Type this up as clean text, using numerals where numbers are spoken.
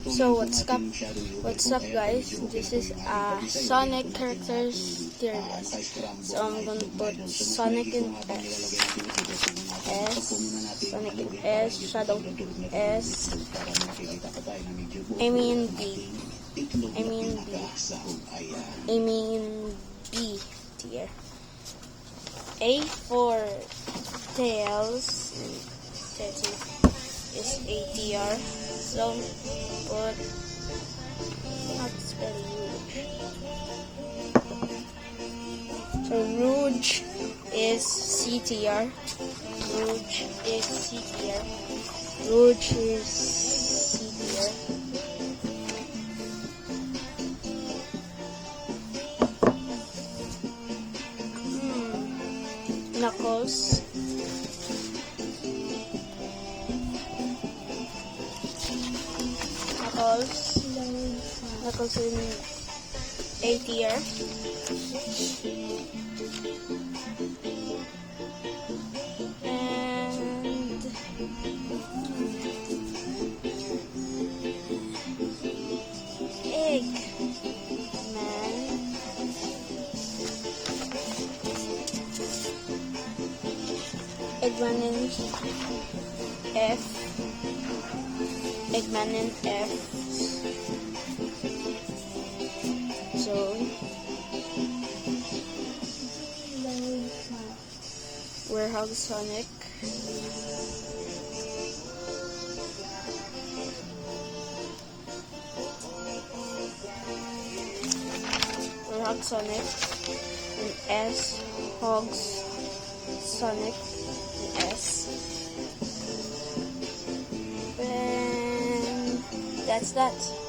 So what's up guys? This is Sonic characters tier list. So I'm gonna put Sonic in Sonic in S, Shadow S, I mean B tier. A for Tails, is ATR. So put not spell Rouge. So Rouge is CTR. Rouge is CTR. Rouge is CTR. Knuckles. Knuckles in A tier. And Eggman in F. Eggman in F. So Warehouse Sonic. Warehouse Sonic in S. Hogs Sonic in S. And that's that.